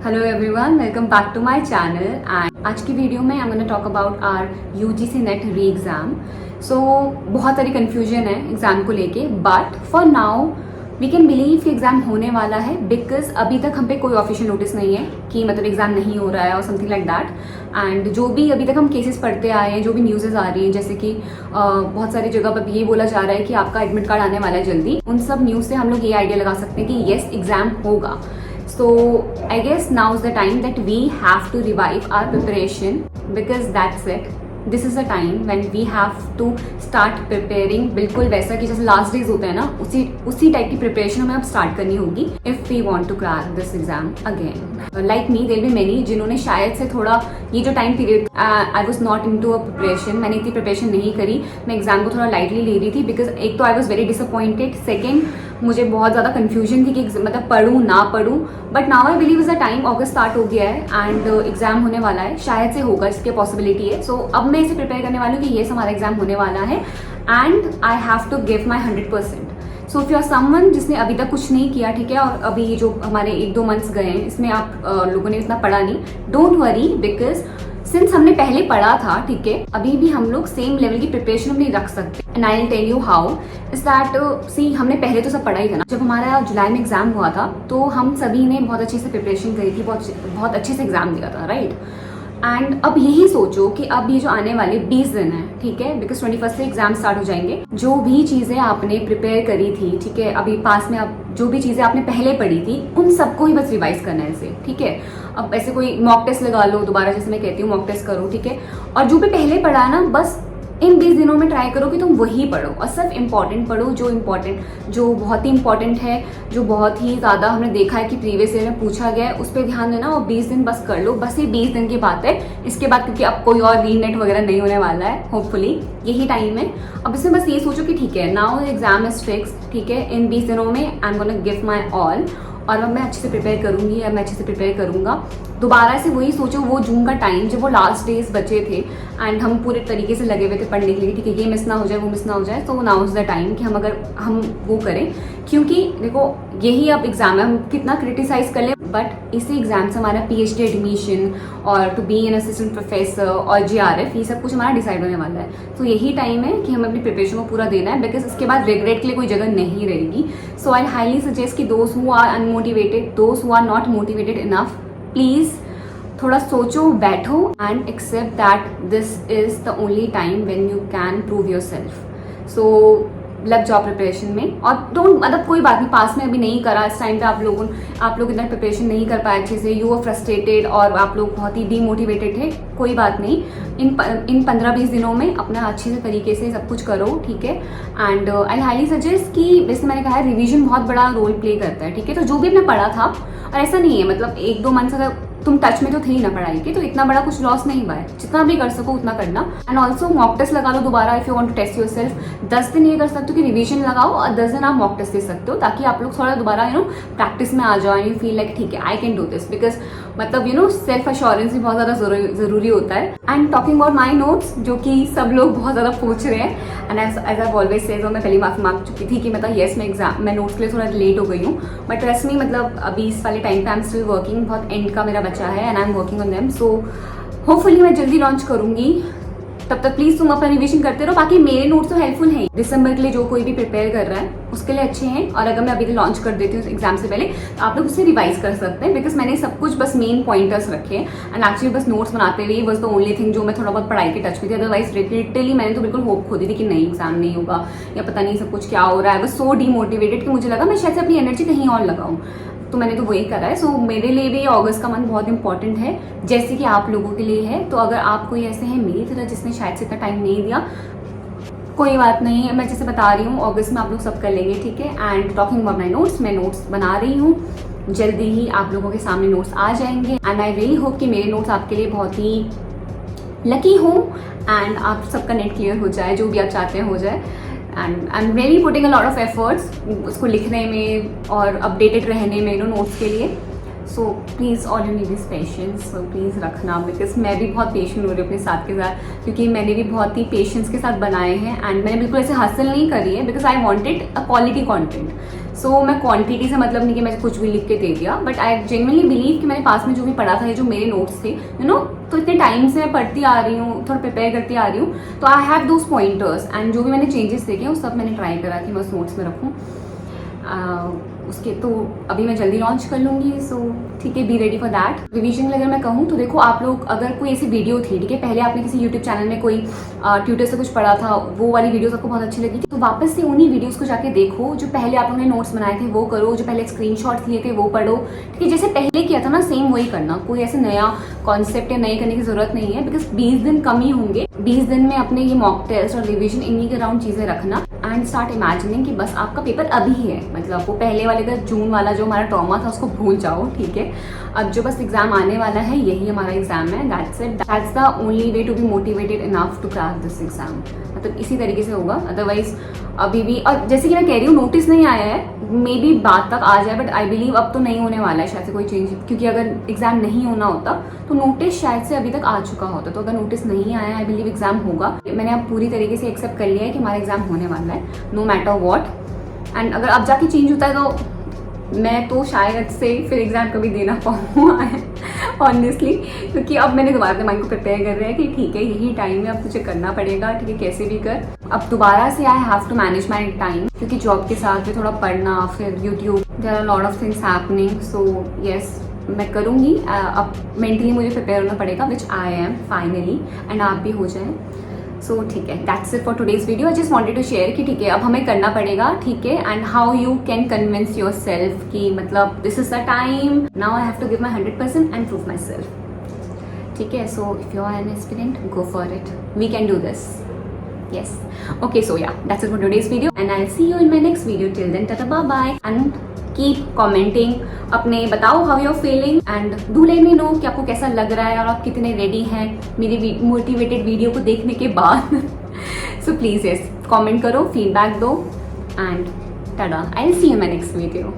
Hello everyone, welcome back to my channel. And आज की video में I am gonna talk about our UGC NET re exam. So बहुत सारी confusion है exam को लेके, but for now we can believe कि exam होने वाला है बिकॉज अभी तक हम पे कोई ऑफिशियल नोटिस नहीं है कि मतलब एग्ज़ाम नहीं हो रहा है और समथिंग लाइक दैट। एंड जो भी अभी तक हम केसेस पढ़ते आए हैं, जो भी न्यूज़ेस आ रही हैं, जैसे कि बहुत सारी जगह पर ये बोला जा रहा है कि आपका एडमिट कार्ड आने वाला है जल्दी, उन सब न्यूज़ से हम लोग ये आइडिया लगा सकते हैं कि येस एग्ज़ाम होगा। So I guess now is the time that we have to revive our preparation because that's it. This is the time when we have to start preparing बिल्कुल वैसा कि जैसे लास्ट डेज होता है ना, उसी type की प्रिपरेशन हमें अब स्टार्ट करनी होगी if we want to crack this exam again. Like me, there will be many जिन्होंने शायद से थोड़ा ये जो time period I was not into a preparation, मैंने इतनी प्रिपरेशन नहीं करी, मैं एग्जाम को थोड़ा लाइटली ले रही थी बिकॉज एक तो I was very disappointed, second मुझे बहुत ज़्यादा कन्फ्यूजन थी कि मतलब पढ़ूँ ना पढ़ूँ। But now I believe is the time, August start हो गया है एंड एग्जाम होने वाला है, शायद से होगा, इसकी पॉसिबिलिटी है। सो अब मैं इसे प्रिपेयर करने वाली हूँ कि ये हमारा एग्जाम होने वाला है and I have to give my 100%। So if you are someone जिसने अभी तक कुछ नहीं किया, ठीक है, और अभी जो हमारे 1-2 मंथ्स गए हैं इसमें आप लोगों ने इतना पढ़ा नहीं, डोंट वरी बिकॉज सिंस हमने पहले पढ़ा था, ठीक है, अभी भी हम लोग सेम लेवल की प्रिपरेशन नहीं रख सकते। And I will tell you how is that, see हमने पहले तो सब पढ़ा ही था ना। जब हमारा जुलाई में एग्जाम हुआ था तो हम सभी ने बहुत अच्छे से प्रिपरेशन करी थी, बहुत अच्छे से एग्जाम दिया था, राइट। एंड अब यही सोचो कि अब ये जो आने वाले 20 दिन है, ठीक है, बिकॉज 21 से एग्जाम स्टार्ट हो जाएंगे, जो भी चीजें आपने प्रिपेयर करी थी, ठीक है, अभी पास में अब जो भी चीजें आपने पहले पढ़ी थी उन सबको ही बस रिवाइज करना है इसे, ठीक है। अब ऐसे कोई मॉक टेस्ट लगा लो दोबारा, जैसे मैं कहती हूँ मॉक टेस्ट करो, ठीक है, और जो भी पहले पढ़ा है ना बस इन 20 दिनों में ट्राई करो कि तुम वही पढ़ो और सिर्फ इम्पॉर्टेंट पढ़ो, जो बहुत ही इंपॉर्टेंट है, जो बहुत ही ज़्यादा हमने देखा है कि प्रीवियस ईयर में पूछा गया है, उस पर ध्यान देना और 20 दिन बस कर लो। बस ये 20 दिन की बात है, इसके बाद क्योंकि अब कोई और रीनेट वगैरह नहीं होने वाला है, होपफुली यही टाइम है। अब इसमें बस ये सोचो कि ठीक है, नाउ एग्जाम इज फिक्स, ठीक है, इन 20 दिनों में I am gonna give my all और अब मैं अच्छे से प्रिपेयर करूंगी या मैं अच्छे से प्रिपेयर करूंगा। दोबारा से वही सोचो वो जून का टाइम जब वो लास्ट डेज बचे थे एंड हम पूरे तरीके से लगे हुए थे पढ़ने के लिए, ठीक है, ये मिस ना हो जाए वो मिस ना हो जाए। तो नाउ इज द टाइम कि हम वो करें, क्योंकि देखो यही अब एग्जाम है, हम कितना क्रिटिसाइज कर ले, बट इसी एग्जाम से हमारा PhD एडमिशन और to be an assistant professor और GRF ये सब कुछ हमारा डिसाइड होने वाला है। तो यही टाइम है कि हमें अपनी प्रिपरेशन को पूरा देना है बिकॉज इसके बाद रिग्रेट के लिए कोई जगह नहीं रहेगी। सो आई हाईली सजेस्ट कि those who are unmotivated, those who are not motivated enough, please थोड़ा सोचो, बैठो and accept that this is the only time when you can prove yourself. So लग जाओ प्रिपरेशन में और don't, मतलब कोई बात नहीं, पास में अभी नहीं करा, इस टाइम पे आप लोग इतना प्रिपरेशन नहीं कर पाए अच्छे से, यू आर फ्रस्ट्रेटेड और आप लोग बहुत ही डीमोटिवेटेड थे, कोई बात नहीं, इन 15-20 दिनों में अपना अच्छे से तरीके से सब कुछ करो, ठीक है। एंड आई हाईली सजेस्ट कि वैसे मैंने कहा है रिवीजन बहुत बड़ा रोल प्ले करता है, ठीक है, तो जो भी आपने पढ़ा था, और ऐसा नहीं है मतलब 1-2 मंथ्स अगर तुम टच में तो थे ही ना पढ़ाई के, तो इतना बड़ा कुछ लॉस नहीं हुआ है, जितना भी कर सको उतना करना। एंड ऑल्सो मॉक टेस्ट लगा लो दोबारा if you want to test yourself. 10 दिन ये कर सकते हो कि रिवीजन लगाओ और 10 दिन आप मॉक टेस्ट दे सकते हो, ताकि आप लोग थोड़ा दोबारा प्रैक्टिस में आ जाओ एंड यू फील लाइक ठीक है I can do this, because मतलब सेल्फ अश्योरेंस भी बहुत ज़्यादा जरूरी होता है। And talking about my notes, जो कि सब लोग बहुत ज़्यादा पूछ रहे हैं, and as I always says, और मैं पहली माफी मांग चुकी थी कि मतलब येस मैं नोट्स के लिए थोड़ा लेट हो गई हूँ, बट ट्रस्ट मी मतलब अभी इस वाले टाइम पे आई एम स्टिल वर्किंग, बहुत एंड का मेरा बचा है and I am working on them. So hopefully मैं जल्दी लॉन्च करूंगी, तब तक प्लीज तुम अपना रिवीजन करते रहो। बाकी मेरे नोट्स तो हेल्पफुल हैं, दिसंबर के लिए जो कोई भी प्रिपेयर कर रहा है उसके लिए अच्छे हैं, और अगर मैं अभी लॉन्च कर देती हूँ एग्जाम से पहले तो आप लोग उससे रिवाइज कर सकते हैं, बिकॉज मैंने सब कुछ बस मेन पॉइंटर्स रखे हैं एंड एक्चुअली बस नोट्स बनाते हुए वॉज द ओनली थिंग जो मैं थोड़ा बहुत पढ़ाई के टच में थी। अदरवाइज लिटरली मैंने तो बिल्कुल होप खो दी थी कि नहीं एग्जाम नहीं होगा या पता नहीं सब कुछ क्या हो रहा है, बस सो डीमोटिवेटेड कि मुझे लगा मैं शायद से अपनी एनर्जी कहीं और लगाऊँ, तो मैंने तो वही करा है। सो मेरे लिए भी अगस्त का मंथ बहुत इंपॉर्टेंट है, जैसे कि आप लोगों के लिए है। तो अगर आप कोई ऐसे हैं मेरी तरह जिसने शायद से इतना टाइम नहीं दिया, कोई बात नहीं है, मैं जैसे बता रही हूँ अगस्त में आप लोग सब कर लेंगे, ठीक है। And talking about my notes, मैं नोट्स बना रही हूँ, जल्दी ही आप लोगों के सामने नोट्स आ जाएंगे एंड आई रियली होप कि मेरे नोट्स आपके लिए बहुत ही लकी हो एंड आप सबका नेट क्लियर हो जाए, जो भी आप चाहते हैं हो जाए। And I am very putting a lot of efforts उसको लिखने में और अपडेटेड रहने में नोट्स के लिए। So please all you need is patience, so please रखना, बिकॉज मैं भी बहुत पेशेंट हो रही हूँ अपने साथ के साथ, क्योंकि मैंने भी बहुत ही पेशेंस के साथ बनाए हैं एंड मैंने बिल्कुल ऐसे हासिल नहीं करी है because I wanted a quality content. So मैं क्वांटिटी से मतलब नहीं कि मैं कुछ भी लिख के दे दिया, बट आई जेन्युइनली बिलीव कि मैंने पास में जो भी पढ़ा था, ये जो मेरे नोट्स थे तो इतने टाइम से मैं पढ़ती आ रही हूँ, थोड़ा प्रिपेयर करती आ रही हूँ, तो I have those pointers and जो भी मैंने चेंजेस देखे वो सब मैंने ट्राई करा कि मैं उस नोट्स में रखूँ। उसके तो अभी मैं जल्दी लॉन्च कर लूँगी, सो ठीक है, be ready for that. Revision अगर मैं कहूँ तो देखो, आप लोग अगर कोई ऐसी वीडियो थी, ठीक है, पहले आपने किसी यूट्यूब चैनल में कोई ट्यूटर से कुछ पढ़ा था, वो वाली वीडियोस आपको बहुत अच्छी लगी थी, तो वापस से उन्हीं वीडियोस को जाके देखो। जो पहले आप लोगों ने नोट्स बनाए थे वो करो, जो पहले स्क्रीनशॉट्स लिए थे वो पढ़ो, ठीक है, जैसे पहले किया था ना सेम वही करना। कोई ऐसे नया कॉन्सेप्ट या नए करने की जरूरत नहीं है, बिकॉज 20 दिन कम ही होंगे। 20 दिन में अपने ये मॉक टेस्ट और रिविजन इन्हीं के अराउंड चीजें रखना एंड स्टार्ट इमेजिनिंग कि बस आपका पेपर अभी है, मतलब वो पहले वाले का जून वाला जो हमारा ट्रॉमा था उसको भूल जाओ, ठीक है। अब जो बस एग्जाम आने वाला है यही हमारा एग्जाम है, that's it, that's the only way to be motivated enough to crack this exam. मतलब इसी तरीके से होगा, अदरवाइज अभी भी, और जैसे कि मैं कह रही हूँ नोटिस नहीं आया है, मे बी बात तक आ जाए, बट आई बिलीव अब तो नहीं होने वाला है शायद से कोई चेंज, क्योंकि अगर एग्जाम नहीं होना होता तो नोटिस शायद से अभी तक आ चुका होता। तो अगर नोटिस नहीं आया, आई बिलीव एग्जाम होगा। मैंने अब पूरी तरीके से एक्सेप्ट कर लिया है कि हमारा एग्जाम होने वाला है, नो मैटर वॉट। एंड अगर अब जाके चेंज होता है तो मैं तो शायद से फिर एग्जाम कभी देना पाऊँ ऑनेस्टली, क्योंकि अब मैंने दोबारा अपने माइंड को प्रिपेयर कर रहा है कि ठीक है यही टाइम है, अब तुझे करना पड़ेगा, ठीक है, कैसे भी कर। अब दोबारा से I have to manage my time, क्योंकि जॉब के साथ भी थोड़ा पढ़ना, फिर YouTube, there are lot of things happening. So yes, मैं करूँगी। अब मेंटली मुझे प्रिपेयर होना पड़ेगा, which I am finally, and आप भी हो जाए। सो ठीक है, that's it for today's video. I just wanted to share कि ठीक है अब हमें करना पड़ेगा, ठीक है, and how you can convince your self कि मतलब this is the time, now I have to give my 100% and prove my self, ठीक है। So if you are an aspirant, go for it, we can do this, yes, okay, so yeah, that's it for today's video and I'll see you in my next video. Till then, tata, bye bye, and keep commenting, अपने बताओ how you're feeling and do let me know कि आपको कैसा लग रहा है और आप कितने रेडी हैं मेरी मोटिवेटेड वीडियो को देखने के बाद। so please yes, comment करो, feedback दो, and tada, I'll see you in my next video.